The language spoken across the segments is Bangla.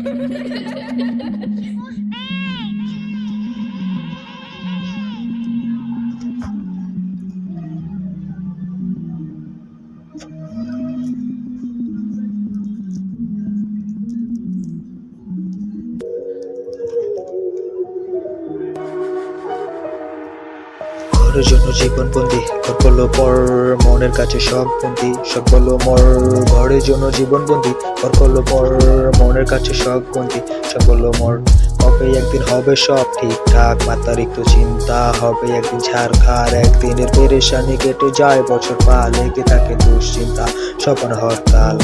ঘরের জন্য জীবন বন্দি, ঘর করলো পর, মনের কাছে সব বন্দি, সব বললো মর। ঘরের জন্য জীবন বন্দি, ঘর করলো পর, মনের কাছে সব বন্দি, সব বললো মর। হবে একদিন হবে সব ঠিকঠাক, মাথার একটু চিন্তা হবে একদিন ছাড়খার। একদিনের পেরেশানি কেটে যায় বছর পা, লেগে থাকে দুশ্চিন্তা সপন হরতাল।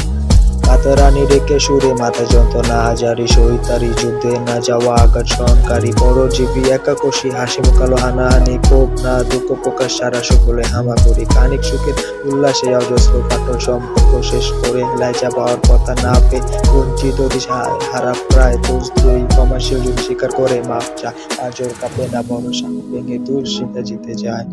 কাতারানি রেখে সুরে মাথা যন্ত্রণা, হাজারি সহিতারি যুদ্ধে না যাওয়া আঘাত সহনকারী পরজীবী একাকোষী, হাসি মুখালো হানাহানি, ক্ষোভ না দুঃখ প্রকাশ সারা সকলে হামাগুড়ি। খানিক সুখের উল্লাসে অজস্র কাটল সম্পর্ক শেষ করে হেলায় যাবার কথা না পেয়ে বঞ্চিত দিশায় হারা প্রায় তুই কমার্শিয়াল যদি স্বীকার করে মাপ চায়, আজর কাঁপে না ভরসা ভেঙে দুশ্চিন্তা জিতে যায়।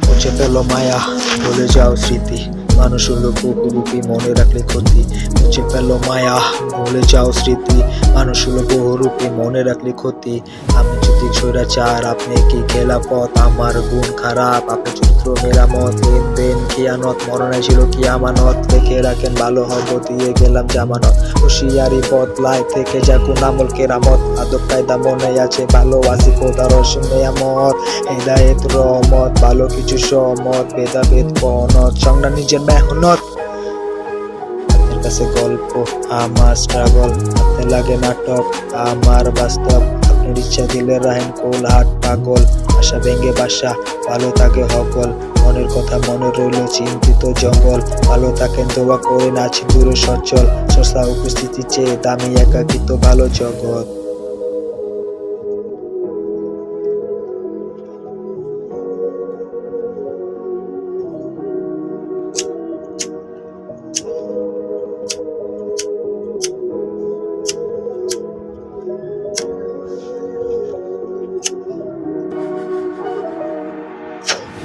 মুছে ফেলো মায়া, ভুলে যাও স্মৃতি, মানুষ হলো বহুরূপী মনে রাখলে ক্ষতি। মুছে ফেলো মায়া, ভুলে যাও স্মৃতি, মানুষ হলো বহুরূপী মনে রাখলে ক্ষতি। আমি যদি স্বৈরাচার, আপনি কি খেলাফত, আমার গুণ খারাপ, আপনি চরিত্র মেরামত। লেনদেন খিয়ানত, মরণায় ছিল কি আমানত, রেখে রাখেন ভালো হব দিয়ে গেলাম জামানত। হুঁশিয়ারি বদলায় থেকে যাকুন আমল কেরামত, আদব কায়দা মনে আছে ভালো আছি খোদারস নেয়ামত। হেদায়েত রহমত, ভালো কিছু সহমত, ভেদাভেদ পনত, সংগ্রাম নিজের মেহনত। আপনার কাছে গল্প আমার স্ট্রাগল, আপনি লাগে নাটক আমার বাস্তব। আপনার ইচ্ছা দিলে রাহেন কোল হাট পাগল, আশা ভেঙে বাসা ভালো থাকে হকল। মনের কথা মনে রইল চিন্তিত জঙ্গল, ভালো থাকেন দোয়া করেন আছি দূরে সচল। সস্তা উপস্থিতি চেয়ে দামি একাকিত্ব ভালো জগৎ।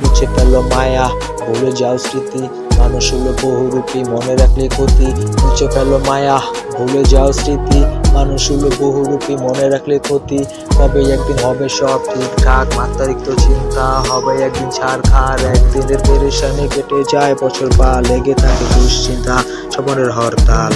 মুছে ফেলো মায়া, ভুলে যাও স্মৃতি, মানুষ হলো বহুরূপী মনে রাখলে ক্ষতি। মুছে ফেলো মায়া, ভুলে যাও স্মৃতি, মানুষ হলো বহুরূপী মনে রাখলে ক্ষতি। কবে একদিন হবে সব ঠিকঠাক, মাত্রার একটু চিন্তা হবে একদিন ছাড়খার। একদিনের পেরেশানি কেটে যায় বছর পা, লেগে থাকে দুশ্চিন্তা সপনের হরতাল।